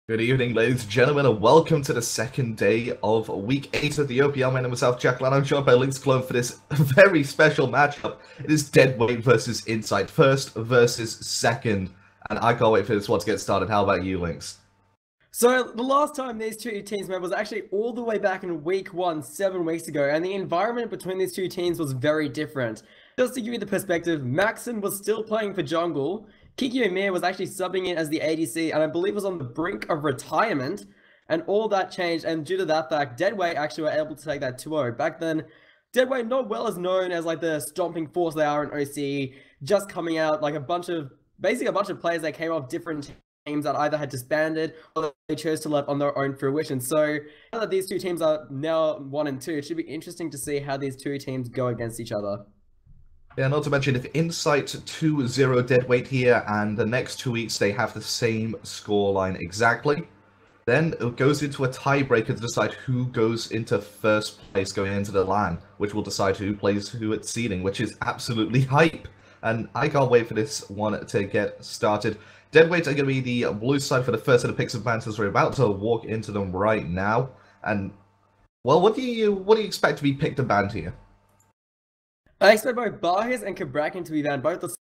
Good evening, ladies and gentlemen, and welcome to the second day of Week 8 of the OPL. My name is Jack Lan. I'm joined by Link's Clone for this very special matchup. It is Deadweight versus Incite, first versus second, and I can't wait for this one to get started. How about you, Links? So, the last time these two teams met was actually all the way back in Week 1, 7 weeks ago, and the environment between these two teams was very different. Just to give you the perspective, Maxon was still playing for jungle, Kiki Amir was actually subbing in as the ADC, and I believe was on the brink of retirement, and all that changed, and due to that fact, Deadweight actually were able to take that 2-0. Back then, Deadweight not well as known as like the stomping force they are in OCE, just coming out like basically a bunch of players that came off different teams that either had disbanded or they chose to let on their own fruition. So now that these two teams are now 1 and 2, it should be interesting to see how these two teams go against each other. Yeah, not to mention, if Incite 2-0 Deadweight here, and the next 2 weeks they have the same scoreline exactly, then it goes into a tiebreaker to decide who goes into first place going into the LAN, which will decide who plays who at seeding, which is absolutely hype. And I can't wait for this one to get started. Deadweight are going to be the blue side for the first set of picks and bans, as we're about to walk into them right now. And, well, what do you expect to be picked and banned here? I expect both Barhes and Kabrakin to be banned. Both the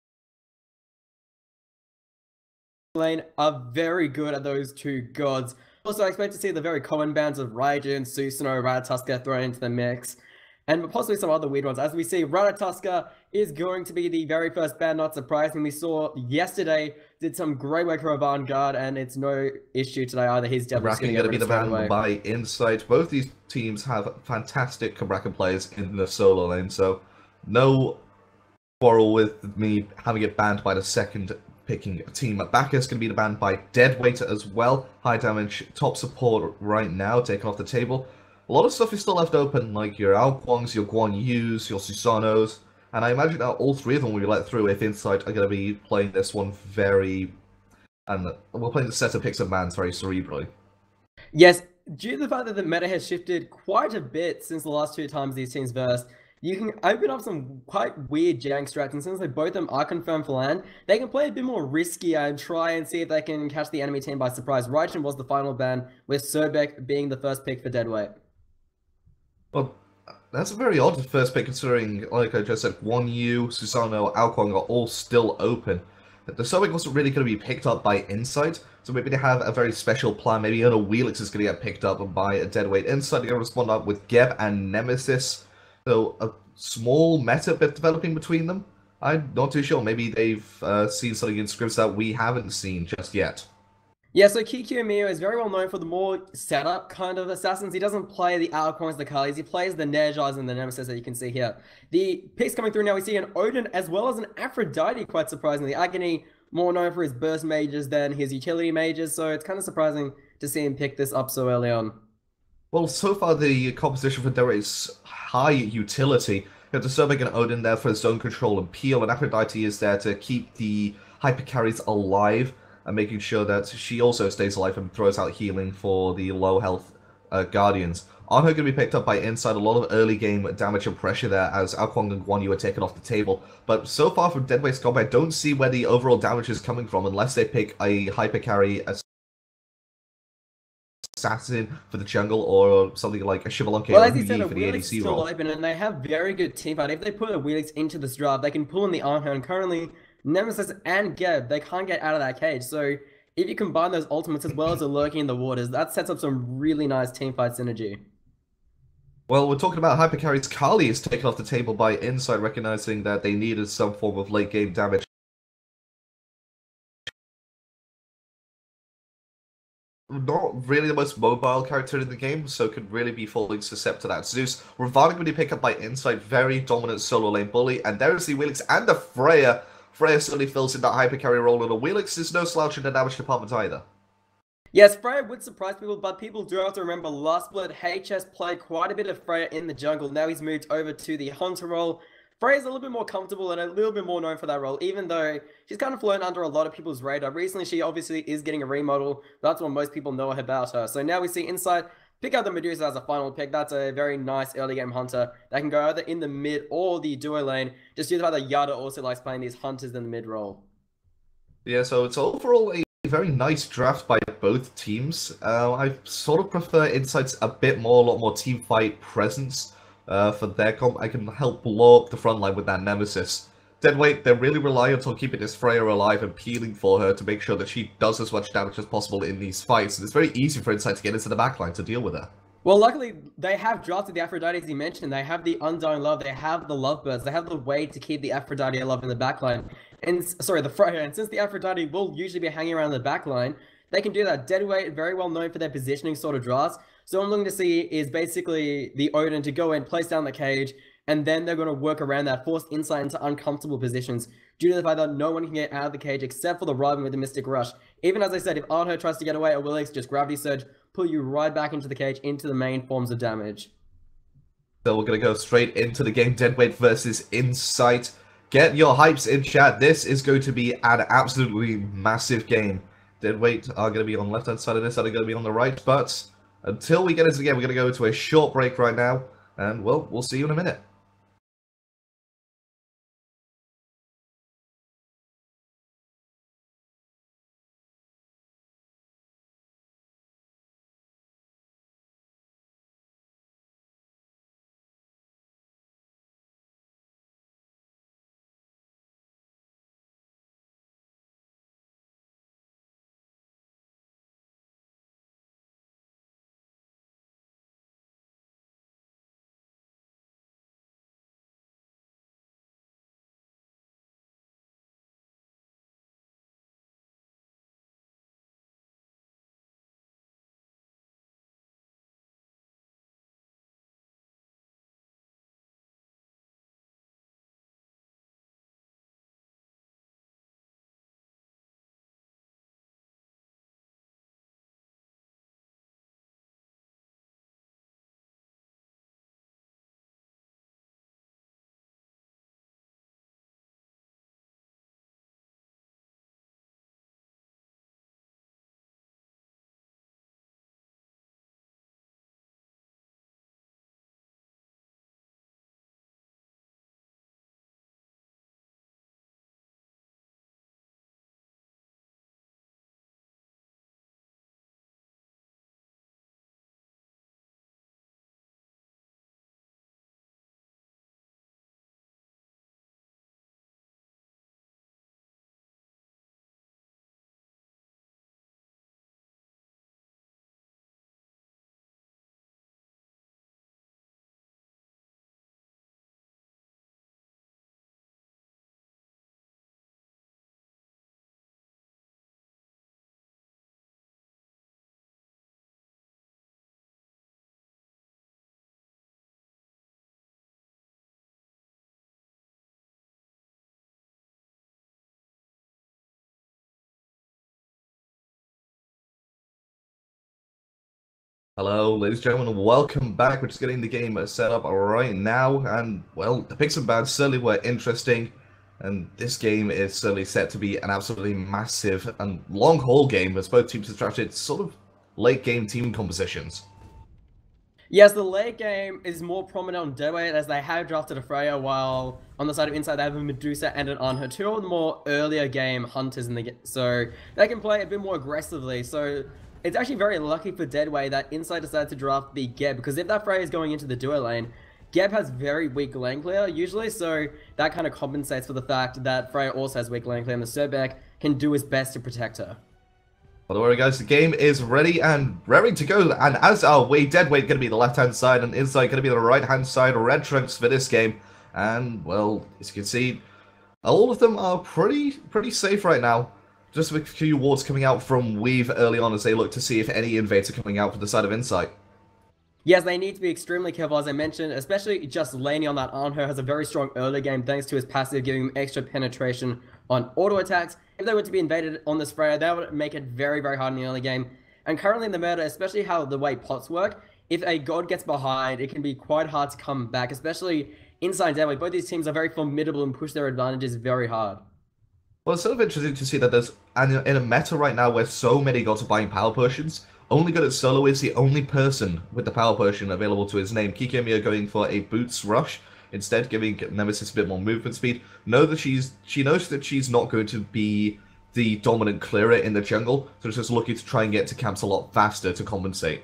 lane are very good at those two gods. Also, I expect to see the very common bans of Raijin, Susanoo, Ratatuska thrown into the mix, and possibly some other weird ones. As we see, Ratatuska is going to be the very first ban, not surprising. We saw yesterday did some great work for Vanguard, and it's no issue today either. He's definitely going to be the ban by Incite. Both these teams have fantastic Kabrakin players in the solo lane, so no quarrel with me having it banned by the second picking team. Bacchus going to be the banned by Deadweight as well. High damage, top support right now, taken off the table. A lot of stuff is still left open, like your Alquangs, your Guan Yus, your Susanos, and I imagine that all three of them will be let through if Incite are going to be playing this one and we're playing the set of picks and bans very cerebrally. Yes, due to the fact that the meta has shifted quite a bit since the last two times these teams versed, you can open up some quite weird jank strats, and since both of them are confirmed for LAN, they can play a bit more riskier and try and see if they can catch the enemy team by surprise. Raijin was the final ban, with Sobek being the first pick for Deadweight. Well, that's a very odd first pick considering, like I just said, Guan Yu, Susanoo, Alquang are all still open. The Sobek wasn't really going to be picked up by Incite, so maybe they have a very special plan. Maybe Wheelix is going to get picked up by a Deadweight. Incite are going to respond up with Geb and Nemesis. So a small meta bit developing between them. I'm not too sure. Maybe they've seen something in scripts that we haven't seen just yet. Yeah, so Kiki Amir is very well known for the more setup kind of assassins. He doesn't play the Alquangs, the Kalis. He plays the Nejars and the Nemesis that you can see here. The picks coming through now, we see an Odin as well as an Aphrodite, quite surprisingly. Agony, more known for his burst mages than his utility mages, so it's kind of surprising to see him pick this up so early on. Well, so far the composition for Derek is high utility. You have the Sobek and Odin there for zone control and peel, and Aphrodite is there to keep the hyper carries alive and making sure that she also stays alive and throws out healing for the low health Guardians. Arno going to be picked up by Incite, a lot of early game damage and pressure there as Alquang and Guan Yu are taken off the table. But so far from Deadweight's combat, I don't see where the overall damage is coming from unless they pick a hyper carry assassin for the jungle or something like a Shivalonke well, or as you said, for the ADC role. Open, and they have very good teamfight. If they put a Wheelix into this draft, they can pull in the Arno, and currently Nemesis and Geb, they can't get out of that cage. So if you combine those ultimates as well as the lurking in the waters, that sets up some really nice teamfight synergy. Well, we're talking about hyper carries. Kali is taken off the table by Incite, recognizing that they needed some form of late game damage. Not really the most mobile character in the game, so could really be falling susceptible to that. Zeus, Ravana going to be picked up by Incite, very dominant solo lane bully, and there is the Wheelix and the Freya. Freya certainly fills in that hyper carry role, and the Wheelix is no slouch in the damage department either. Yes, Freya would surprise people, but people do have to remember last split, HS played quite a bit of Freya in the jungle. Now he's moved over to the Hunter role. Freya's a little bit more comfortable and a little bit more known for that role, even though she's kind of flown under a lot of people's radar. Recently, she obviously is getting a remodel. That's what most people know about her. So now we see Incite pick out the Medusa as a final pick. That's a very nice early game hunter that can go either in the mid or the duo lane, just due to how the Yada also likes playing these hunters in the mid role. Yeah, so it's overall a very nice draft by both teams. I sort of prefer Incite's a bit more, a lot more team fight presence for their comp. I can help blow up the front line with that Nemesis. Deadweight, they're really reliant on keeping this Freya alive and peeling for her to make sure that she does as much damage as possible in these fights. And it's very easy for Incite to get into the backline to deal with her. Well, luckily, they have drafted the Aphrodite, as you mentioned. They have the Undying Love. They have the Lovebirds. They have the way to keep the Aphrodite alive in the backline. And, sorry, the Freya. And since the Aphrodite will usually be hanging around the backline, they can do that. Deadweight, very well known for their positioning sort of drafts. So what I'm looking to see is basically the Odin to go in, place down the cage, and then they're going to work around that, force Incite into uncomfortable positions due to the fact that no one can get out of the cage except for the Riven with the Mystic Rush. Even as I said, if Arthur tries to get away, or Willix just Gravity Surge, pull you right back into the cage, into the main forms of damage. So we're going to go straight into the game. Deadweight versus Incite. Get your hypes in chat. This is going to be an absolutely massive game. Deadweight are going to be on the left-hand side of this, are going to be on the right. But until we get into the game, we're going to go into a short break right now. And, well, we'll see you in a minute. Hello, ladies and gentlemen, welcome back. We're just getting the game set up right now, and, well, the picks and bans certainly were interesting, and this game is certainly set to be an absolutely massive and long-haul game, as both teams have drafted sort of late-game team compositions. Yes, the late game is more prominent on Deadweight as they have drafted a Freya, while on the side of Incite they have a Medusa and an Anher, two of the more earlier game hunters in the game, so they can play a bit more aggressively. So it's actually very lucky for Deadweight that Incite decided to draft the Geb, because if that Freya is going into the duo lane, Geb has very weak lane clear usually, so that kind of compensates for the fact that Freya also has weak lane clear, and the Surbeck can do his best to protect her. Well, don't worry guys, the game is ready and ready to go, and as are we, Deadweight going to be the left-hand side and Incite going to be the right-hand side, red trunks for this game, and, well, as you can see, all of them are pretty safe right now. Just a few wards coming out from Weave early on as they look to see if any invades are coming out for the side of Incite. Yes, they need to be extremely careful, as I mentioned, especially just laning on that Anher has a very strong early game thanks to his passive giving him extra penetration on auto attacks. If they were to be invaded on this Freya, that would make it very hard in the early game. And currently in the meta, especially how the way pots work, if a god gets behind, it can be quite hard to come back, especially inside Deadway. Both these teams are very formidable and push their advantages very hard. Well, it's sort of interesting to see that there's in a meta right now where so many gods are buying power potions. Only good at solo is the only person with the power potion available to his name. Kikyomi going for a boots rush, instead giving Nemesis a bit more movement speed. She knows that she's not going to be the dominant clearer in the jungle, so she's just looking to try and get to camps a lot faster to compensate.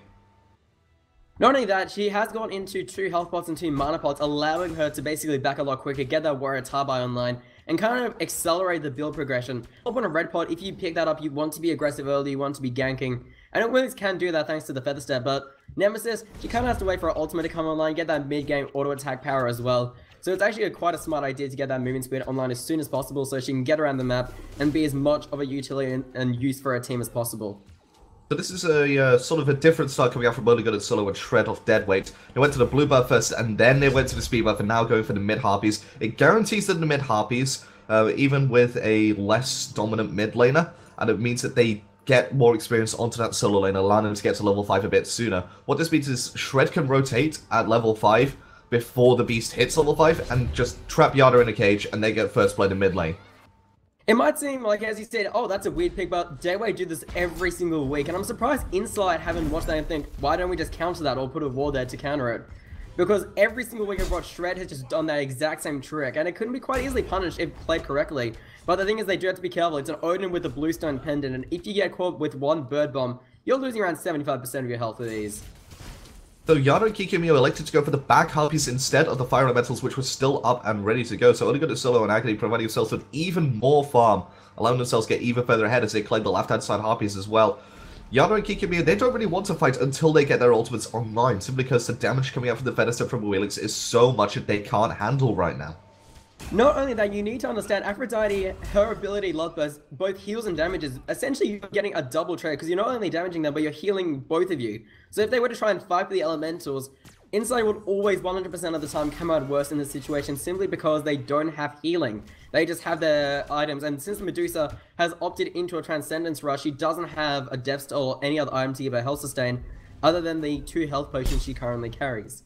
Not only that, she has gone into 2 health pots and 2 mana pots, allowing her to basically back a lot quicker, get that warrior Tabai online, and kind of accelerate the build progression. Up on a red pot, if you pick that up, you want to be aggressive early, you want to be ganking, and it Williams can do that thanks to the feather step, but Nemesis, she kind of has to wait for her ultimate to come online, get that mid-game auto-attack power as well. So it's actually quite a smart idea to get that movement speed online as soon as possible so she can get around the map and be as much of a utility and use for her team as possible. So this is a sort of a different start coming out from only good at solo and shred off dead weight. They went to the blue buff first, and then they went to the speed buff, and now going for the mid harpies. It guarantees that the mid harpies, even with a less dominant mid laner, and it means that they get more experience onto that solo lane, allowing them to get to level 5 a bit sooner. What this means is Shred can rotate at level 5 before the beast hits level 5, and just trap Yada in a cage, and they get first blood in mid lane. It might seem like, as you said, oh, that's a weird pick, but Dayway do this every single week, and I'm surprised Incite haven't watched that and think, why don't we just counter that or put a wall there to counter it? Because every single week I've watched, Shred has just done that exact same trick, and it couldn't be quite easily punished if played correctly. But the thing is, they do have to be careful. It's an Odin with a Bluestone Pendant, and if you get caught with one Bird Bomb, you're losing around 75% of your health with these. So Yada and Kikyomi elected to go for the back harpies instead of the fire elementals, which was still up and ready to go. So only good at solo and agony, providing themselves with even more farm, allowing themselves to get even further ahead as they claim the left-hand side harpies as well. Yada and Kikyomi, they don't really want to fight until they get their ultimates online, simply because the damage coming out from the feather step from Wheelix is so much that they can't handle right now. Not only that, you need to understand Aphrodite, her ability Love Burst, both heals and damages. Essentially, you're getting a double trade because you're not only damaging them, but you're healing both of you. So if they were to try and fight for the elementals, Incite would always 100% of the time come out worse in this situation simply because they don't have healing. They just have their items, and since Medusa has opted into a Transcendence Rush, she doesn't have a Death Stole or any other item to give her health sustain other than the 2 health potions she currently carries.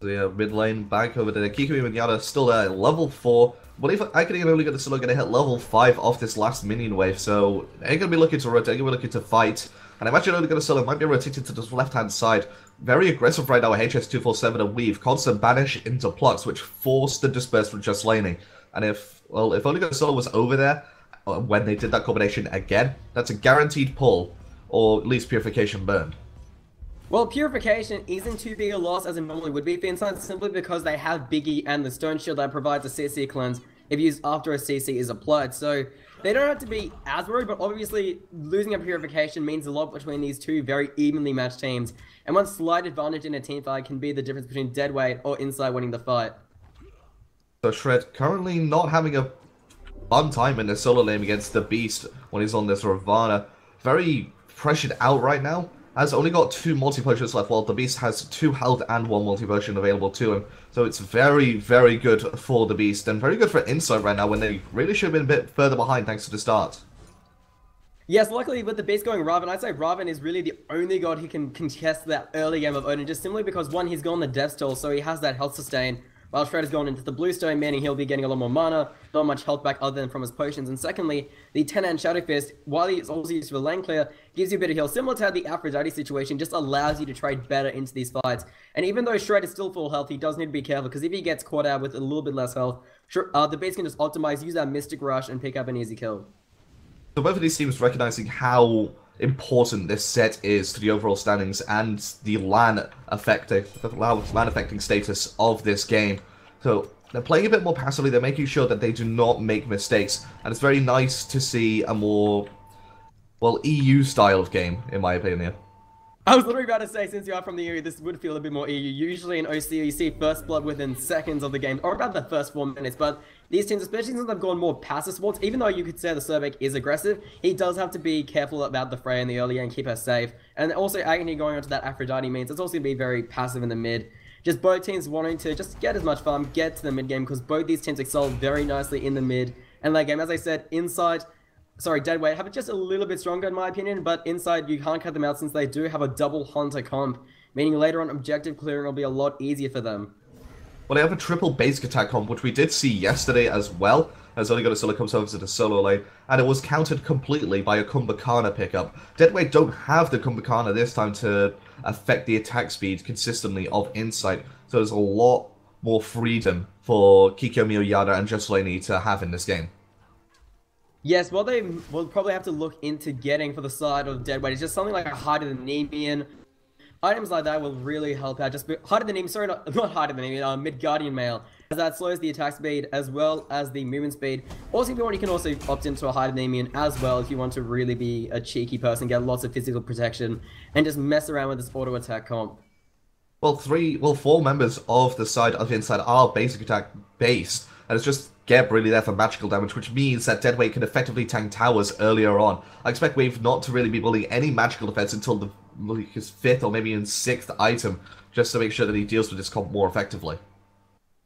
The mid lane back over there. Kikyomi and Yada still there at level 4. But if Agony and only got still going to hit level 5 off this last minion wave, so they're going to be looking to rotate, they're going to be looking to fight. And I imagine only going to solo might be rotated to the left hand side. Very aggressive right now with HS247 and Weave. Constant banish into Plucks, which forced the disperse from just laning. And if only going to solo was over there when they did that combination again, that's a guaranteed pull, or at least purification burned. Well, Purification isn't too big a loss as it normally would be for Incite, simply because they have Biggie and the Stone Shield that provides a CC cleanse if used after a CC is applied. So they don't have to be as worried, but obviously losing a Purification means a lot between these two very evenly matched teams. And one slight advantage in a team fight can be the difference between Deadweight or Incite winning the fight. So Shred currently not having a fun time in the solo lane against the Beast when he's on this Ravana. Very pressured out right now. Has only got 2 multi-potions left, while the Beast has 2 health and 1 multi-potion available to him. So it's very, very good for the Beast, and very good for Incite right now, when they really should have been a bit further behind thanks to the start. Yes, luckily with the Beast going Raven, I'd say Raven is really the only god who can contest that early game of Odin, just simply because, one, he's gone the Death Stole, so he has that health sustain, while Shred has gone into the Bluestone, meaning he'll be getting a lot more mana, not much health back other than from his potions. And secondly, the 10-hand Shadow Fist, while he's also used for lane clear, gives you a bit of heal. Similar to how the Aphrodite situation just allows you to trade better into these fights. And even though Shred is still full health, he does need to be careful, because if he gets caught out with a little bit less health, the Beast can just optimize, use that Mystic Rush, and pick up an easy kill. So both of these teams recognizing how important this set is to the overall standings and the LAN affecting status of this game. So they're playing a bit more passively, they're making sure that they do not make mistakes, and it's very nice to see a more, well, EU style of game, in my opinion. I was literally about to say, since you are from the EU, this would feel a bit more EU. Usually in OC, you see first blood within seconds of the game, or about the first 4 minutes, but these teams, especially since they've gone more passive sports, even though you could say the Survey is aggressive, he does have to be careful about the Freya in the early game and keep her safe. And also Agony going onto that Aphrodite means it's also going to be very passive in the mid. Just both teams wanting to just get as much farm, get to the mid game, because both these teams excel very nicely in the mid and late game. As I said, Incite, Deadweight have it just a little bit stronger in my opinion, but Incite, you can't cut them out since they do have a double Hunter comp, meaning later on objective clearing will be a lot easier for them. Well, they have a triple basic attack comp, which we did see yesterday as well, as Only Solo comes over to the solo lane, and it was countered completely by a Kumbhakana pickup. Deadweight don't have the Kumbhakana this time to affect the attack speed consistently of Incite, so there's a lot more freedom for Kikyomi Oyada and Just Laney to have in this game. Yes, what they will probably have to look into getting for the side of Deadweight is just something like a Heart of the Nemean. Items like that will really help out. Just Heart of the Nemean, sorry, not Heart of the Nemean, Mid-Guardian Mail, as that slows the attack speed as well as the movement speed. Also, if you want, you can also opt into a Heart of the Nemean as well if you want to really be a cheeky person, get lots of physical protection, and just mess around with this auto attack comp. Well, four members of the side of Incite are basic attack based, and it's just Geb really there for magical damage, which means that Deadweight can effectively tank towers earlier on. I expect Wave not to really be bullying any magical defense until his 5th or maybe even 6th item, just to make sure that he deals with this comp more effectively.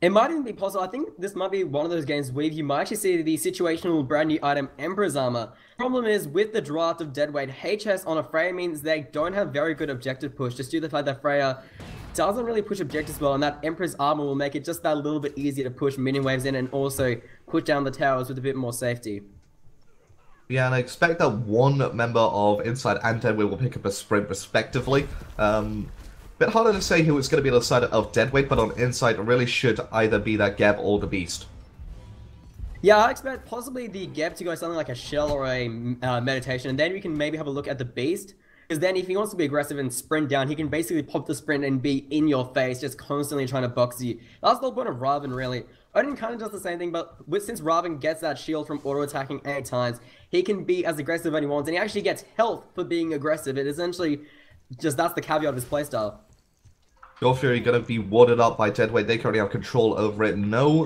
It might even be possible. I think this might be one of those games where you might actually see the situational brand new item Emperor's Armor. Problem is, with the draft of Deadweight, HS on a Freya means they don't have very good objective push, just due to the fact that Freya doesn't really push objectives well, and that Emperor's Armor will make it just that little bit easier to push minion waves in and also put down the towers with a bit more safety. Yeah, and I expect that one member of Incite and Deadweight will pick up a sprint respectively. Bit harder to say who it's going to be on the side of Deadweight, but on Incite it really should either be that Geb or the Beast. Yeah, I expect possibly the Geb to go something like a Shell or a Meditation, and then we can maybe have a look at the Beast. Because then if he wants to be aggressive and sprint down, he can basically pop the sprint and be in your face, just constantly trying to box you. That's the whole point of Raven, really. Odin kind of does the same thing, but since Raven gets that shield from auto-attacking 8 times, he can be as aggressive as he wants, and he actually gets health for being aggressive. It essentially just, that's the caveat of his playstyle. Your Fury going to be warded up by Deadweight. They currently have control over it. No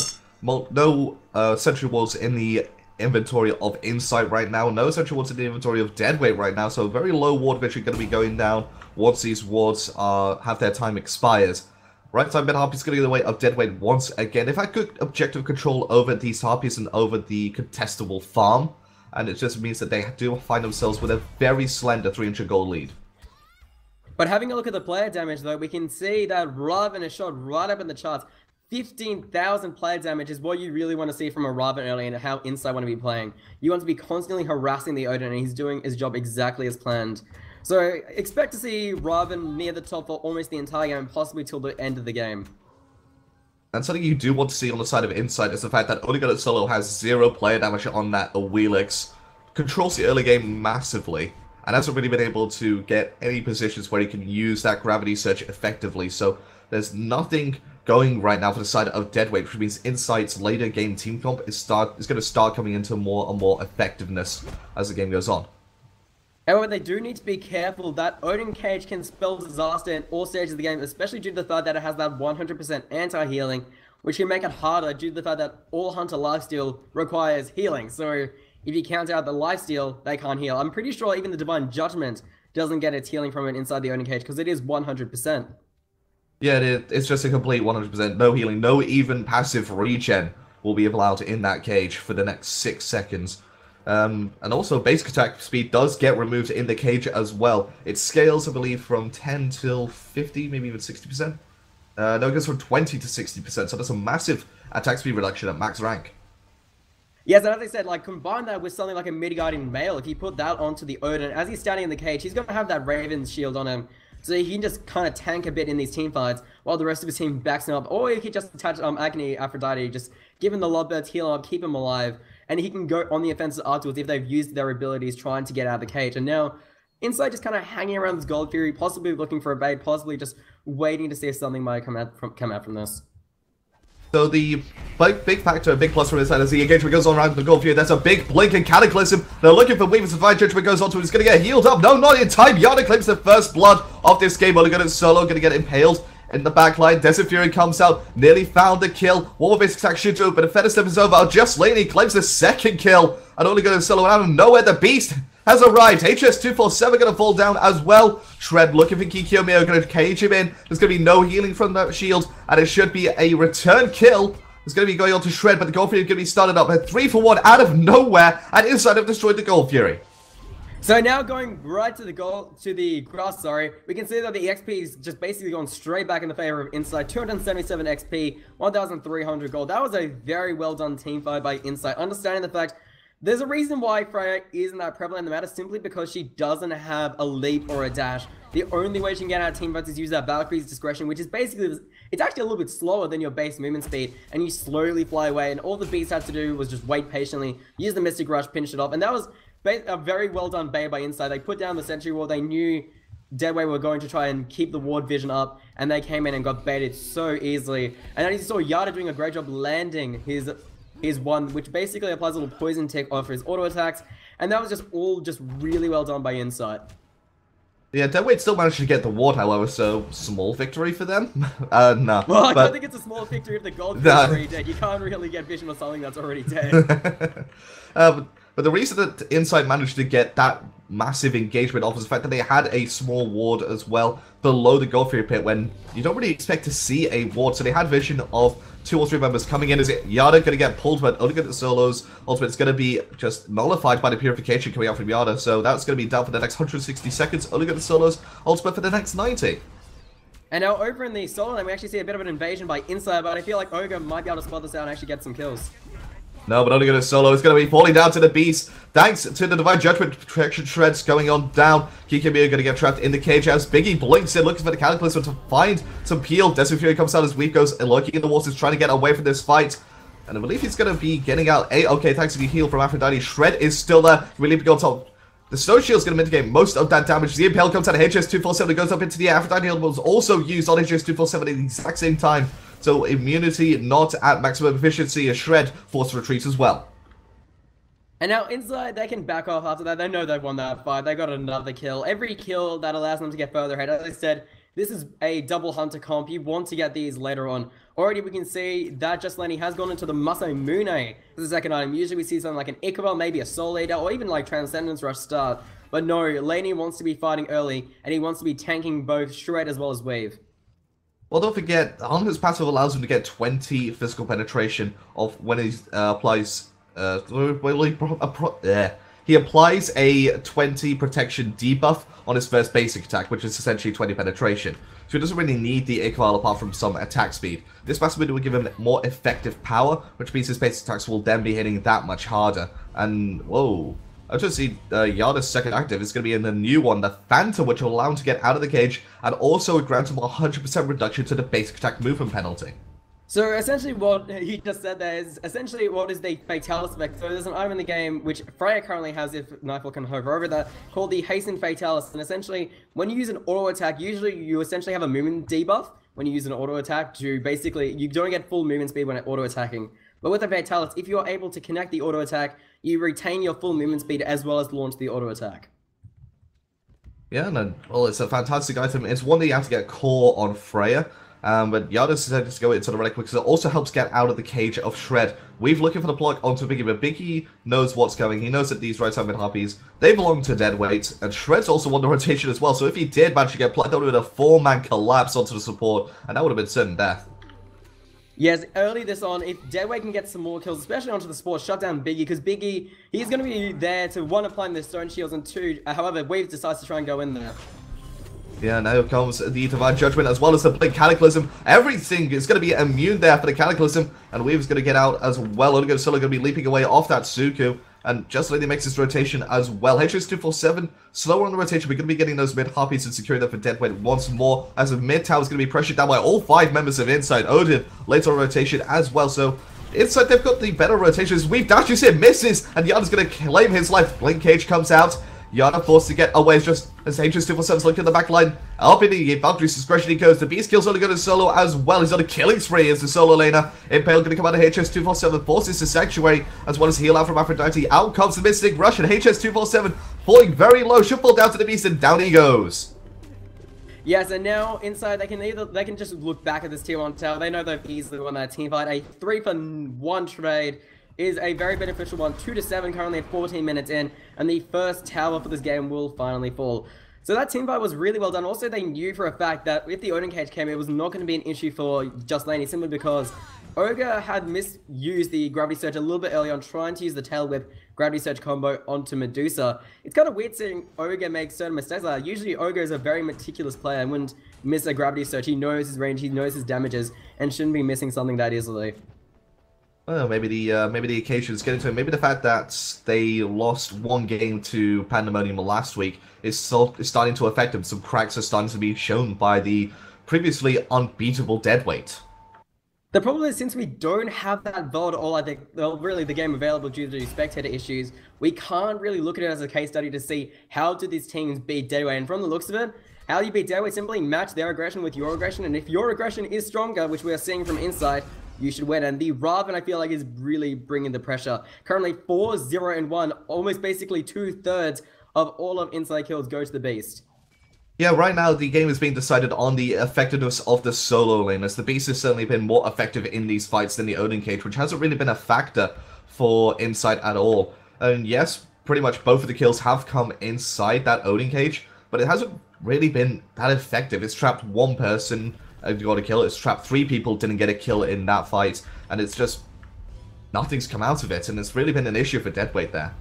sentry walls in the inventory of Incite right now. No sentry wards in the inventory of Deadweight right now. So very low ward vision going to be going down once these wards have their time expires. Right side mid Harpies going to get the way of Deadweight once again. They've had good objective control over these Harpies and over the contestable farm. And it just means that they do find themselves with a very slender 300 gold lead. But having a look at the player damage though, we can see that Raven is shot right up in the charts. 15,000 player damage is what you really want to see from a Raven early and how Incite want to be playing. You want to be constantly harassing the Odin, and he's doing his job exactly as planned. So expect to see Raven near the top for almost the entire game, possibly till the end of the game. And something you do want to see on the side of Incite is the fact that Only Solo has 0 player damage on that Awilix. Controls the early game massively, and hasn't really been able to get any positions where he can use that gravity surge effectively. So there's nothing going right now for the side of Deadweight, which means Incite's later game team comp is going to start coming into more and more effectiveness as the game goes on. However, they do need to be careful that Odin Cage can spell disaster in all stages of the game, especially due to the fact that it has that 100% anti-healing, which can make it harder due to the fact that all Hunter lifesteal requires healing. So if you count out the lifesteal, they can't heal. I'm pretty sure even the Divine Judgment doesn't get its healing from it inside the Odin Cage, because it is 100%. Yeah, it's just a complete 100%. No healing, no even passive regen will be allowed in that cage for the next 6 seconds. And also, basic attack speed does get removed in the cage as well. It scales, I believe, from 10 till 50, maybe even 60%. No, it goes from 20 to 60%, so that's a massive attack speed reduction at max rank. Yes, and as I said, like, combine that with something like a Mid-Guardian Mail. If you put that onto the Odin, as he's standing in the cage, he's going to have that Raven's shield on him. So he can just kind of tank a bit in these team fights while the rest of his team backs him up. Or he can just attach Agni, Aphrodite, just give him the Lovebirds, heal him up, keep him alive. And he can go on the offensive afterwards if they've used their abilities trying to get out of the cage. And now, Incite just kind of hanging around this Gold Fury, possibly looking for a bait, possibly just waiting to see if something might come out from this. So the big factor, a big plus from this side is the engagement goes on around the Gold Fury. That's a big blinking Cataclysm. They're looking for Weaver's Divine Judgment goes on to it. He's going to get healed up. No, not in time. Yana claims the first blood of this game. Only going solo, going to get impaled in the backline. Desert Fury comes out, nearly found the kill. War basic attack should do, but a Feather Step is over. Just Laney claims the second kill. And only going solo out of nowhere. The Beast has arrived. HS247 going to fall down as well. Shred looking for Kikyomi, going to cage him in. There's going to be no healing from that shield, and it should be a return kill is going to be going on to Shred, but the Gold Fury is going to be started up. A 3-for-1 out of nowhere, and Incite have destroyed the Gold Fury. So now going right to the grass, we can see that the XP is just basically gone straight back in the favor of Incite. 277 XP, 1,300 gold. That was a very well done team fight by Incite. Understanding the fact there's a reason why Freya isn't that prevalent in the meta, simply because she doesn't have a leap or a dash. The only way she can get out of team fights is use that Valkyrie's discretion, which is basically, it's actually a little bit slower than your base movement speed, and you slowly fly away, and all the beast had to do was just wait patiently, use the Mystic Rush, finish it off, and that was a very well done bait by Incite. They put down the sentry wall. They knew Deadweight were going to try and keep the ward vision up, and they came in and got baited so easily. And then you saw Yada doing a great job landing his one, which basically applies a little poison tick off his auto attacks, and that was just all really well done by Incite. Yeah, Deadweight still managed to get the ward, however, so small victory for them. No. Well, I don't think it's a small victory if the gold is already dead. You can't really get vision on something that's already dead. But the reason that Incite managed to get that massive engagement off was the fact that they had a small ward as well below the Gold Fury pit, when you don't really expect to see a ward. So they had vision of 2 or 3 members coming in. Is it Yada going to get pulled, but only get the solos? Ultimately, it's going to be just nullified by the purification coming out from Yada. So that's going to be down for the next 160 seconds. Only get the solos. Ultimate for the next 90. And now over in the solo lane, we actually see a bit of an invasion by Incite, but I feel like Ogre might be able to spot this out and actually get some kills. No, but only going to solo. It's going to be falling down to the beast. Thanks to the Divine Judgment protection shreds going on down. Kikamiya going to get trapped in the cage as Biggie blinks in, looking for the Cataclysm to find some peel. Desert Fury comes out as Weep goes lurking in the waters, trying to get away from this fight. And I believe he's going to be getting out. Okay, thanks to the heal from Aphrodite. Shred is still there. Really leaping on top. The Snow Shield's going to mitigate most of that damage. The Impale comes out of HS247 and goes up into the air. Aphrodite heal was also used on HS247 at the exact same time. So immunity not at maximum efficiency. A Shred forced to retreat as well. And now Incite, they can back off after that. They know they've won that fight. They got another kill. Every kill that allows them to get further ahead. As I said, this is a double hunter comp. You want to get these later on. Already we can see that Just Lenny has gone into the Masamune as the second item. Usually we see something like an Ichabod, maybe a Soul Eater, or even like Transcendence Rush start. But no, Laney wants to be fighting early, and he wants to be tanking both Shred as well as Wave. Well, don't forget, Hunter's passive allows him to get 20 physical penetration of when he applies... he applies a 20 protection debuff on his first basic attack, which is essentially 20 penetration. So he doesn't really need the Ichabod apart from some attack speed. This passive ability will give him more effective power, which means his basic attacks will then be hitting that much harder. And, whoa... I just see Yada's second active is going to be in the new one, the Phantom, which will allow him to get out of the cage, and also it grants him 100% reduction to the basic attack movement penalty. So essentially what he just said there is, essentially what is the Fatalis effect. So there's an item in the game, which Freya currently has, if Nightfall can hover over that, called the Hasten Fatalis. And essentially, when you use an auto attack, usually you essentially have a movement debuff when you use an auto attack to basically, you don't get full movement speed when auto attacking. But with the Fatalis, if you are able to connect the auto attack, you retain your full movement speed as well as launch the auto attack. Yeah, no, well, it's a fantastic item. It's one that you have to get core on Freya. But Yada decided to go into the relic because it also helps get out of the cage of Shred. We've looking for the block onto Biggie, but Biggie knows what's coming. He knows that these right-hand mid-harpies, they belong to Deadweight, and Shred's also won the rotation as well. So if he did manage to get plucked, that would have been a 4-man collapse onto the support, and that would have been certain death. Yes, early this on, if Deadweight can get some more kills, especially onto the support, shut down Biggie, because Biggie, he's going to be there to, 1, applying the stone shields, and 2, however, Wave decides to try and go in there. Yeah, now comes the Divine Judgment as well as the Blink Cataclysm. Everything is going to be immune there for the Cataclysm, and Weave's going to get out as well. Onigo's still going to be leaping away off that Suku, and Just Lady makes his rotation as well. HS247, slower on the rotation. We're going to be getting those mid-harpies and securing them for Deadweight once more, as the mid-tower is going to be pressured down by all 5 members of Incite. Odin later on rotation as well, so Incite, they've got the better rotations. Weave dashes in, misses, and Yada's going to claim his life. Blink Cage comes out. Yada forced to get away just as HS247's looking at the back line. Up in the Valkyrie's discretion he goes. The Beast kills only going to solo as well. He's on a killing spree as the solo laner. Impale going to come out of HS247, forces the Sanctuary as well as heal out from Aphrodite. Out comes the Mystic Rush and HS247 falling very low. Should fall down to the Beast and down he goes. Yes, and now Incite, they can just look back at this tier 1 tower. They know they've easily won that team fight. A 3-for-1 trade is a very beneficial one. 2-7 currently at 14 minutes in, and the first tower for this game will finally fall. So that team fight was really well done. Also, they knew for a fact that if the Odin cage came, it was not going to be an issue for Just Laney, simply because Ogre had misused the Gravity Surge a little bit early on, trying to use the Tail Whip Gravity Surge combo onto Medusa. It's kind of weird seeing Ogre make certain mistakes like that. Usually Ogre is a very meticulous player and wouldn't miss a Gravity Surge. He knows his range, he knows his damages, and shouldn't be missing something that easily. Well, maybe the occasion is getting to him. Maybe the fact that they lost one game to Pandemonium last week is starting to affect him. Some cracks are starting to be shown by the previously unbeatable deadweight. The problem is, since we don't have that VOD or really the game available due to spectator issues, we can't really look at it as a case study to see how do these teams beat deadweight. And from the looks of it, how you beat deadweight, simply match their aggression with your aggression, and if your aggression is stronger, which we are seeing from Incite, you should win. And the Raven, I feel like, is really bringing the pressure. Currently 4-0-1, almost basically 2/3 of all of Incite kills go to the Beast. Yeah, right now the game is being decided on the effectiveness of the solo lane, as the Beast has certainly been more effective in these fights than the Odin Cage, which hasn't really been a factor for Incite at all. And yes, pretty much both of the kills have come inside that Odin Cage, but it hasn't really been that effective. It's trapped one person and got a kill, it's trapped 3 people, didn't get a kill in that fight, and it's just nothing's come out of it, and it's really been an issue for deadweight there.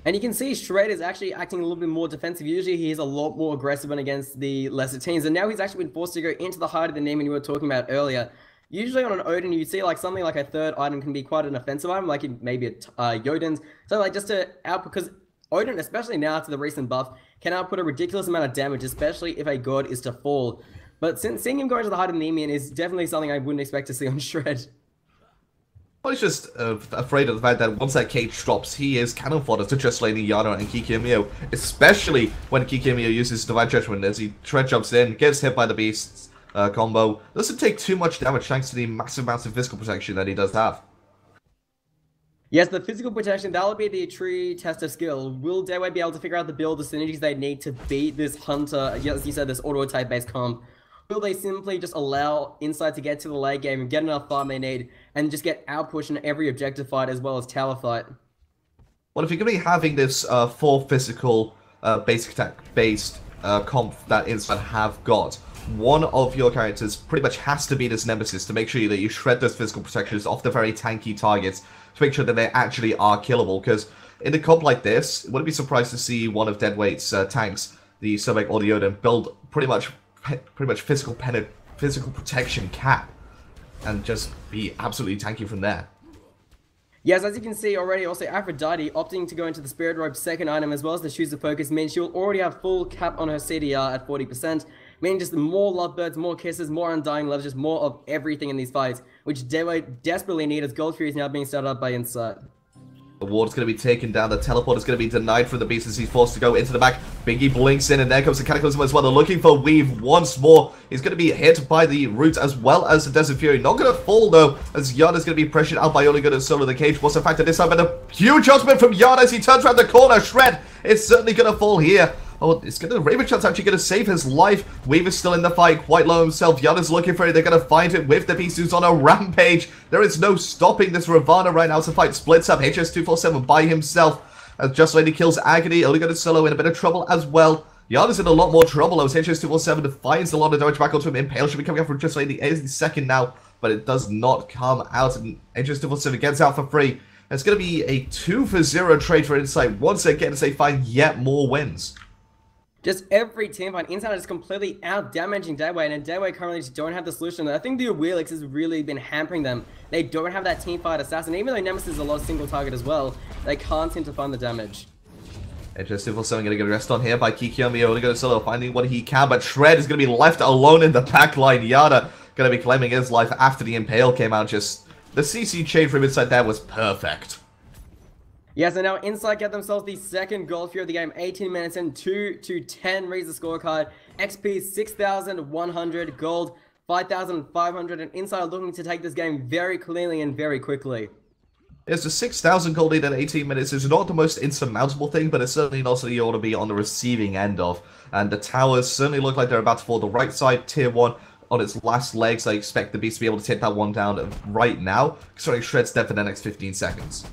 And you can see Shred is actually acting a little bit more defensive. Usually he is a lot more aggressive when against the lesser teams, and now he's actually been forced to go into the heart of the Neiman you were talking about earlier. Usually on an Odin, you see like something like a third item can be quite an offensive item, like maybe a Jotun's. So like just to out, because Odin, especially now to the recent buff, can output a ridiculous amount of damage, especially if a god is to fall. But since seeing him go into the heart of the Nemean is definitely something I wouldn't expect to see on Shred. Well, he's just afraid of the fact that once that cage drops, he is cannon fodder to just laning Yano and Kikimio, especially when Kikimio uses Divine Judgment as he tread jumps in, gets hit by the Beast's combo. Doesn't take too much damage thanks to the massive amounts of physical protection that he does have. Yes, the physical protection, that'll be the true test of skill. Will deadweight be able to figure out the build, the synergies they need to beat this Hunter, as you said, this auto-type based comp? Will they simply just allow Incite to get to the late game and get enough farm they need and just get outpush in every objective fight as well as tower fight? Well, if you're going to be having this full physical basic attack based comp that Incite have got, one of your characters pretty much has to be this Nemesis to make sure that you shred those physical protections off the very tanky targets to make sure that they actually are killable. Because in a comp like this, wouldn't be surprised to see one of deadweight's tanks, the Sobek or the Odin, build pretty much physical protection cap and just be absolutely tanky from there. Yes, as you can see already, also Aphrodite opting to go into the Spirit Robe's second item as well as the Shoes of Focus means she'll already have full cap on her CDR at 40%, meaning just more lovebirds, more kisses, more undying love, just more of everything in these fights, which deadweight desperately need as Gold Fury is now being started up by Incite. The ward is going to be taken down. The teleport is going to be denied from the Beast as he's forced to go into the back. Biggie blinks in, and there comes the Cataclysm as well. They're looking for Weave once more. He's going to be hit by the Roots as well as the Desert Fury. Not going to fall, though, as Yard is going to be pressured out by only going to solo the cage. What's the factor this time? But a huge ultimate from Yard as he turns around the corner. Shred is certainly going to fall here. Oh, it's going to... Raven Shot's actually going to save his life. Weave is still in the fight, quite low himself. Yard is looking for it. They're going to find it with the Beast who's on a rampage. There is no stopping this Ravana right now. So fight splits up. HS247 by himself. As Just Lady kills Agony. Only going to solo in a bit of trouble as well. Yard is in a lot more trouble as HS247 finds a lot of damage back onto him. Impale should be coming up from Just Lady any second now, but it does not come out. And HS247 gets out for free. It's going to be a 2-for-0 trade for Incite once again as they find yet more wins. Just every team fight, Incite is completely out-damaging deadweight, and deadweight currently just don't have the solution. I think the Wheelix has really been hampering them. They don't have that teamfight assassin, even though Nemesis is a lot of single target as well, they can't seem to find the damage. HS247 going to get rest on here by Kikiyomi, only going to solo, finding what he can, but Shred is going to be left alone in the backline. Yada going to be claiming his life after the Impale came out. Just the CC chain from Incite there was perfect. Yes, and now Incite get themselves the second Gold Fury of the game, 18 minutes in, 2-10 reads the scorecard. XP 6,100, gold 5,500, and Incite looking to take this game very cleanly and very quickly. It's a 6,000 gold lead in 18 minutes. It's not the most insurmountable thing, but it's certainly not something you ought to be on the receiving end of. And the towers certainly look like they're about to fall. The right side, tier 1, on its last legs. I expect the Beast to be able to take that one down right now, considering Shred's dead for the next 15 seconds.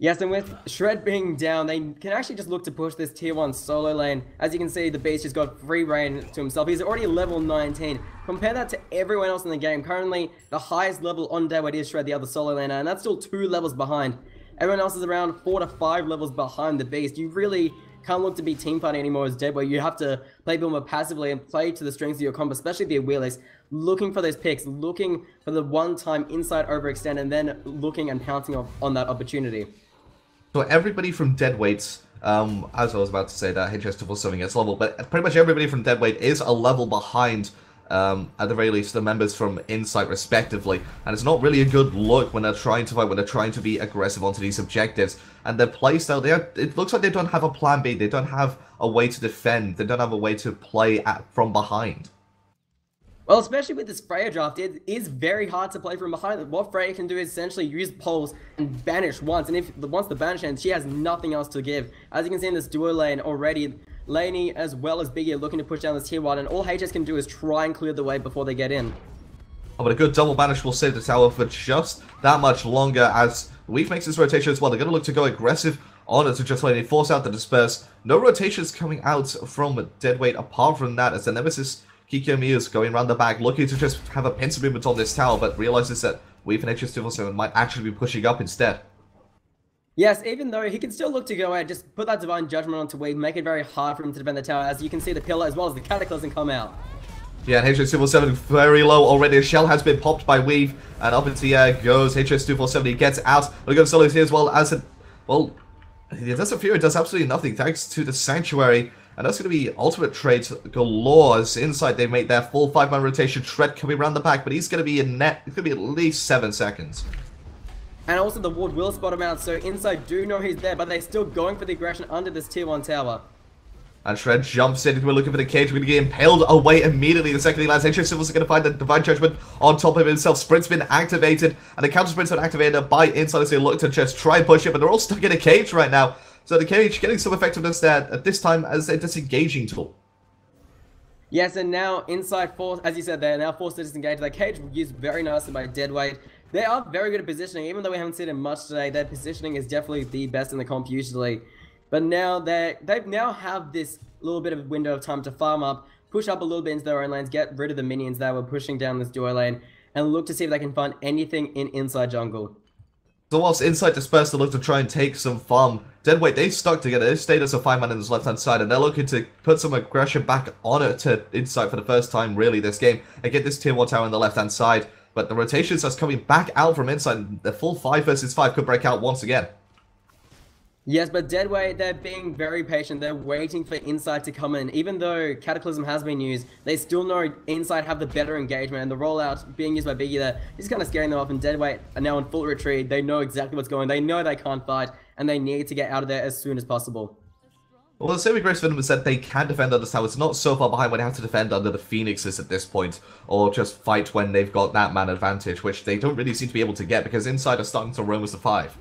Yes, and with Shred being down, they can actually just look to push this tier 1 solo lane. As you can see, the Beast has got free reign to himself. He's already level 19. Compare that to everyone else in the game. Currently, the highest level on Deadwood is Shred, the other solo laner, and that's still 2 levels behind. Everyone else is around 4 to 5 levels behind the Beast. You really can't look to be teamfighting anymore as Deadwood. You have to play a bit more passively and play to the strengths of your combo, especially the Wheelers. Looking for those picks, looking for the one-time inside overextend, and then looking and pouncing on that opportunity. So everybody from Deadweight, as I was about to say that HS247 gets level, but pretty much everybody from Deadweight is a level behind, at the very least, the members from Incite respectively. And it's not really a good look when they're trying to fight, when they're trying to be aggressive onto these objectives. And their playstyle, it looks like they don't have a plan B, they don't have a way to defend, they don't have a way to play from behind. Well, especially with this Freya draft, it is very hard to play from behind. What Freya can do is essentially use poles and banish once, and once the banish ends, she has nothing else to give. As you can see in this duo lane already, Laney as well as Biggie are looking to push down this tier 1, and all HS can do is try and clear the way before they get in. Oh, but a good double banish will save the tower for just that much longer as Weave makes his rotation as well. They're going to look to go aggressive on it to just Laney, force out the disperse. No rotations coming out from Deadweight apart from that as the Nemesis Kikyo Muse going around the back, looking to just have a pincer movement on this tower, but realizes that Weave and HS247 might actually be pushing up instead. Yes, even though he can still look to go ahead, just put that Divine Judgment onto Weave, make it very hard for him to defend the tower, as you can see the pillar as well as the Cataclysm come out. Yeah, and HS247 very low already. A shell has been popped by Weave, and up into the air goes HS247. He gets out. Look at Solos here as well as it. Well, it doesn't fear, it does absolutely nothing thanks to the Sanctuary. And that's going to be ultimate trades galore as Incite they make their full 5-man rotation. Shred coming around the back, but he's going to be in net. It's going to be at least 7 seconds. And also the ward will spot him out, so Incite do know he's there, but they're still going for the aggression under this tier 1 tower. And Shred jumps in. We're looking for the cage. We're going to get impaled away immediately. The second he lands, HS Civils are going to find the Divine Judgment on top of himself. Sprint's been activated, and the counter sprint's been activated by Incite as they look to just try and push it, but they're all stuck in a cage right now. So the cage getting some effectiveness there at this time as a disengaging tool. Yes, and now Incite forced, as you said, they're now forced to disengage. The cage used very nicely by Deadweight. They are very good at positioning, even though we haven't seen it much today. Their positioning is definitely the best in the comp usually. But now they now have this little bit of a window of time to farm up, push up a little bit into their own lanes, get rid of the minions that were pushing down this duo lane, and look to see if they can find anything in Inside Jungle. So whilst Incite dispersed to look to try and take some farm, Deadweight, they stuck together. They stayed as a 5-man in this left-hand side, and they're looking to put some aggression back on it to Incite for the first time, really, this game, and get this tier 1 tower on the left-hand side. But the rotations that's coming back out from Incite, the full 5 versus 5 could break out once again. Yes, but Deadweight, they're being very patient. They're waiting for Incite to come in. Even though Cataclysm has been used, they still know Incite have the better engagement, and the rollout being used by Biggie there is kind of scaring them off, and Deadweight are now in full retreat. They know exactly what's going on. They know they can't fight, and they need to get out of there as soon as possible. Well, the same with Grace Venom said they can defend under the towers, not so far behind when they have to defend under the Phoenixes at this point, or just fight when they've got that man advantage, which they don't really seem to be able to get, because Incite are starting to roam as the 5.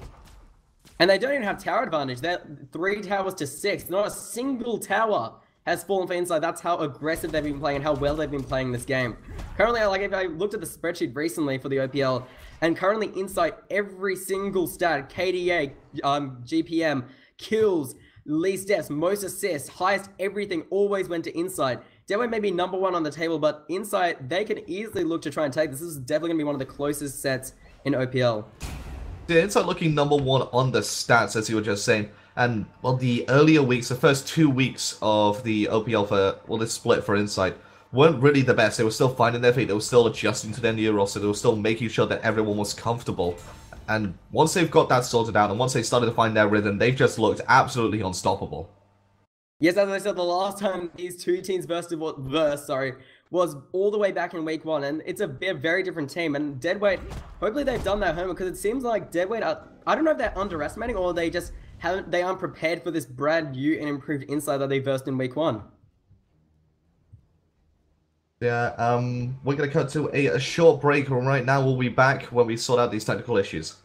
And they don't even have tower advantage. They're 3 towers to 6. Not a single tower has fallen for Incite. That's how aggressive they've been playing and how well they've been playing this game. Currently, like if I looked at the spreadsheet recently for the OPL, and currently Incite, every single stat, KDA, GPM, kills, least deaths, most assists, highest everything, always went to Incite. Deadweight may be #1 on the table, but Incite, they can easily look to try and take this. This is definitely going to be one of the closest sets in OPL. Yeah, Incite looking #1 on the stats, as you were just saying. And, well, the earlier weeks, the first 2 weeks of the OPL for, well, this split for Incite, weren't really the best. They were still finding their feet. They were still adjusting to their new roster. They were still making sure that everyone was comfortable. And once they've got that sorted out, and once they started to find their rhythm, they've just looked absolutely unstoppable. Yes, as I said, the last time these two teams was all the way back in week 1, and it's a very different team. And Deadweight, hopefully they've done their homework, because it seems like Deadweight are, I don't know if they're underestimating or they just they aren't prepared for this brand new and improved Incite that they versed in week 1. Yeah, we're going to cut to a short break right now. We'll be back when we sort out these technical issues.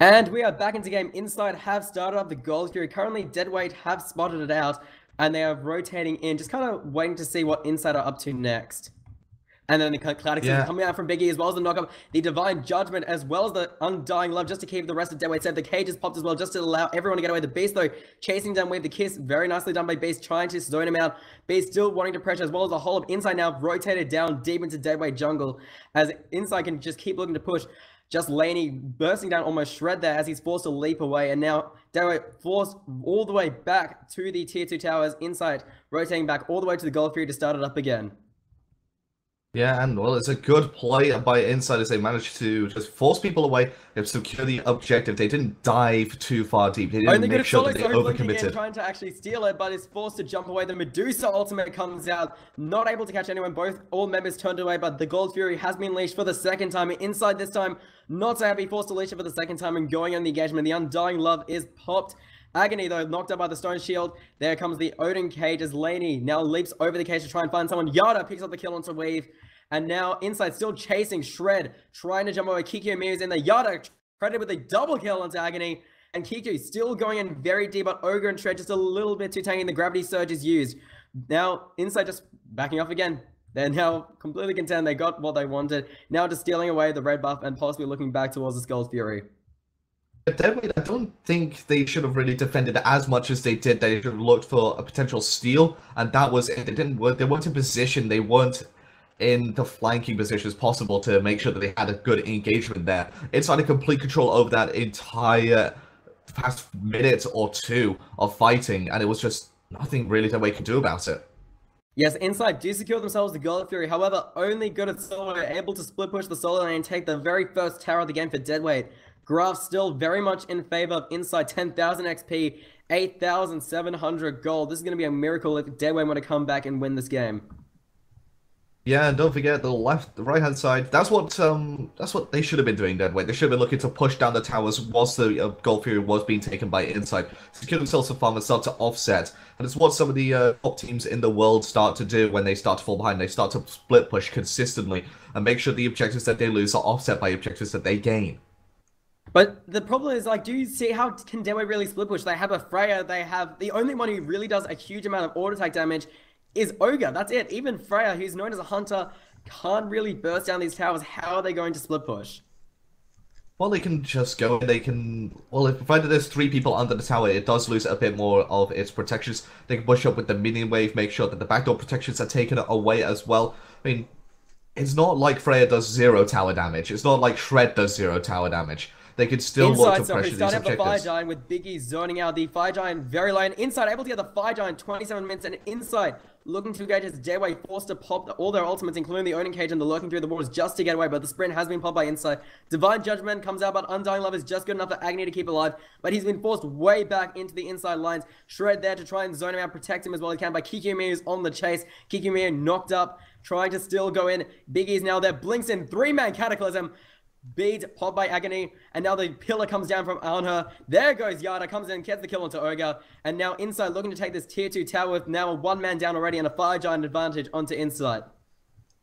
And we are back into game. Incite have started up the Gold Fury. Currently, Deadweight have spotted it out, and they are rotating in, just kind of waiting to see what Incite are up to next. And then the Cloudix is coming out from Biggie, as well as the knockup, the Divine Judgment, as well as the Undying Love, just to keep the rest of Deadweight safe. The cage is popped as well, just to allow everyone to get away. The Beast, though, chasing down with the Kiss. Very nicely done by Beast, trying to zone him out. Beast still wanting to pressure, as well as the whole of Incite now rotated down deep into Deadweight jungle, as Incite can just keep looking to push. Just Laney bursting down, almost shred there as he's forced to leap away. And now Deadweight forced all the way back to the tier 2 towers. Incite rotating back all the way to the Gold Fury to start it up again. Yeah, and well, it's a good play by Incite as they managed to just force people away and secure the objective. They didn't dive too far deep. They didn't make sure that they overcommitted. Trying to actually steal it, but is forced to jump away. The Medusa ultimate comes out, not able to catch anyone. All members turned away, but the Gold Fury has been leashed for the second time. Incite this time, not so happy, forced to leash it for the second time and going on the engagement. The Undying Love is popped. Agony, though, knocked out by the Stone Shield. There comes the Odin Cage as Laney now leaps over the cage to try and find someone. Yada picks up the kill onto Weave. And now Incite still chasing Shred, trying to jump over. Kiku Miu's in there. Yada credited with a double kill onto Agony. And Kiku still going in very deep, but Ogre and Shred just a little bit too tanky. The Gravity Surge is used. Now Incite just backing off again. They're now completely content. They got what they wanted. Now just stealing away the red buff and possibly looking back towards the Gold Fury. Deadweight, I don't think they should have really defended as much as they did. They should have looked for a potential steal, and that was it. They didn't work. They weren't in position. They weren't in the flanking position as possible to make sure that they had a good engagement there. Incite had complete control over that entire past minute or two of fighting, and it was just nothing really Deadweight could do about it. Yes, Incite do secure themselves the Gold Fury. However, only good at solo, able to split push the solo lane and take the very first tower of the game for Deadweight. Graph still very much in favor of Incite. 10,000 XP, 8,700 gold. This is going to be a miracle if Deadweight want to come back and win this game. Yeah, and don't forget the right-hand side. That's what they should have been doing. Deadweight. They should have been looking to push down the towers whilst the Gold Fury was being taken by Incite, secure themselves some farm and start to offset. And it's what some of the top teams in the world start to do when they start to fall behind. They start to split push consistently and make sure the objectives that they lose are offset by objectives that they gain. But the problem is, like, do you see how can Deadweight really split push? They have a Freya. They have the only one who really does a huge amount of auto attack damage is Ogre. That's it. Even Freya, who's known as a hunter, can't really burst down these towers. How are they going to split push? Well, they can just go. They can. Well, if provided there's 3 people under the tower, it does lose a bit more of its protections. They can push up with the minion wave, make sure that the backdoor protections are taken away as well. I mean, it's not like Freya does 0 tower damage. It's not like Shred does 0 tower damage. They could still look to pressure these objectives. The Fire Giant with Biggie zoning out. The Fire Giant very low. And Incite able to get the Fire Giant 27 minutes. And Incite looking to engage as Deadweight forced to pop all their ultimates, including the Odin Cage and the Lurking Through the Waters just to get away. But the sprint has been popped by Incite. Divine Judgment comes out, but Undying Love is just good enough for Agony to keep alive. But he's been forced way back into the inside lines. Shred there to try and zone him out, protect him as well as he can. But Kiku Miu is on the chase. Kiku Miu knocked up, trying to still go in. Biggie's now there. Blinks in. 3-man Cataclysm. Bead popped by Agony, and now the pillar comes down from on her. There goes Yada, comes in, gets the kill onto Ogre, and now Incite looking to take this tier 2 tower with now a 1-man down already and a Fire Giant advantage onto Incite.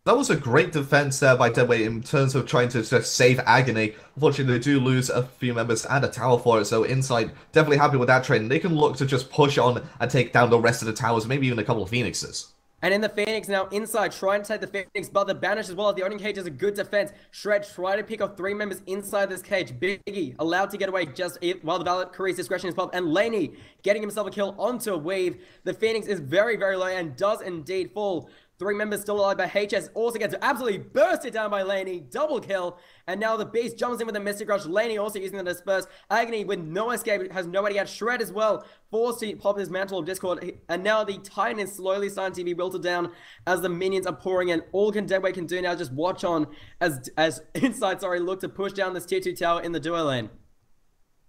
That was a great defense there by Deadweight in terms of trying to just save Agony. Unfortunately, they do lose a few members and a tower for it, so Incite definitely happy with that trade, and they can look to just push on and take down the rest of the towers, maybe even a couple of Phoenixes. And in the Phoenix now, Incite trying to take the Phoenix, but the Banish as well as the Odin Cage is a good defense. Shred try to pick off 3 members inside this cage. Biggie allowed to get away just while the Valkyrie's discretion is popped. And Laney getting himself a kill onto a Weave. The Phoenix is very, very low and does indeed fall. 3 members still alive, but HS also gets absolutely bursted down by Laney. Double kill. And now the Beast jumps in with a Mystic Rush. Laney also using the Disperse. Agony with no escape, has nobody yet. Shred as well, forced to pop his Mantle of Discord. And now the Titan is slowly starting to be wilted down as the minions are pouring in. All Deadweight can do now is just watch on as Incite, look to push down this tier 2 tower in the duo lane.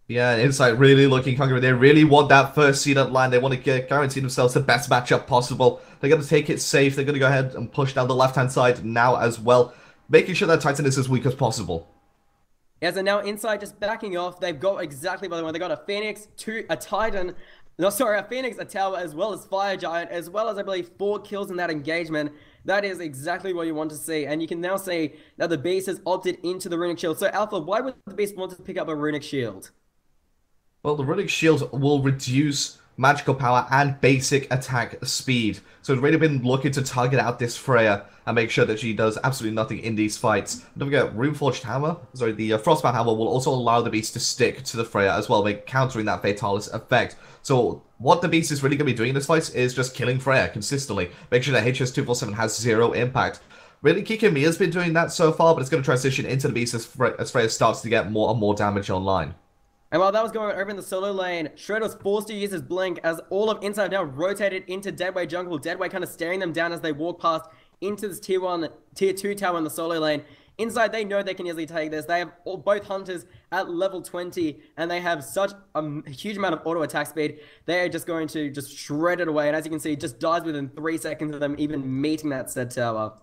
Yeah, Incite really looking hungry. They really want that first seed at line. They want to guarantee themselves the best matchup possible. They're going to take it safe. They're going to go ahead and push down the left-hand side now as well, making sure that Titan is as weak as possible. Yeah, so now Incite just backing off. They've got exactly what they want. They got a Phoenix, a Titan, No, sorry, a Phoenix, a Tower, as well as Fire Giant, as well as, I believe, 4 kills in that engagement. That is exactly what you want to see. And you can now see that the Beast has opted into the Runic Shield. So, Alpha, why would the Beast want to pick up a Runic Shield? Well, the Runic Shield will reduce magical power and basic attack speed. So it's really been looking to target out this Freya and make sure that she does absolutely nothing in these fights. Don't forget, Runeforged Hammer, sorry, the Frostbound Hammer will also allow the Beast to stick to the Freya as well, countering that Fatalis effect. So what the Beast is really going to be doing in this fight is just killing Freya consistently. Make sure that HS247 has 0 impact. Really, Kikamiya's been doing that so far, but it's going to transition into the Beast as Freya starts to get more and more damage online. And while that was going on over in the solo lane, Shred was forced to use his blink as all of Incite now rotated into Deadway jungle. Deadway kind of staring them down as they walk past into this tier 1, tier 2 tower in the solo lane. Incite, they know they can easily take this. They have both hunters at level 20, and they have such a huge amount of auto attack speed. They are just going to just shred it away. And as you can see, it just dies within 3 seconds of them even meeting that said tower.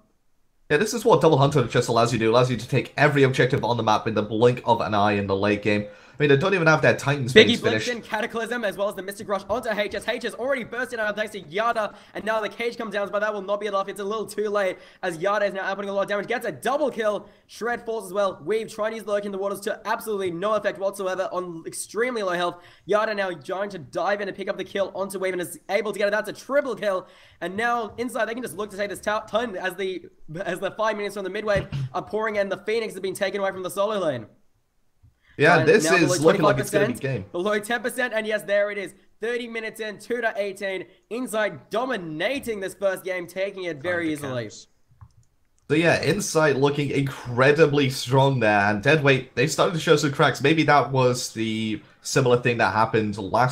Yeah, this is what Double Hunter just allows you to do. It allows you to take every objective on the map in the blink of an eye in the late game. I mean, they don't even have their Titan's Bane finished. Biggie Cataclysm, as well as the Mystic Rush onto HS. HS already bursted out thanks to Yada, and now the cage comes down, but that will not be enough. It's a little too late, as Yada is now outputting a lot of damage. Gets a double kill. Shred falls as well. Weave trying to use Lurk in the waters to absolutely no effect whatsoever on extremely low health. Yada now trying to dive in and pick up the kill onto Weave and is able to get it. That's a triple kill. And now Incite, they can just look to take this time as the 5 minutes from the mid wave are pouring in. The Phoenix have been taken away from the solo lane. Yeah, this is looking like it's going to be game. Below 10%, and yes, there it is. 30 minutes in, 2-18. Incite dominating this first game, taking it very easily. So yeah, Incite looking incredibly strong there, and Deadweight, they started to show some cracks. Maybe that was the similar thing that happened last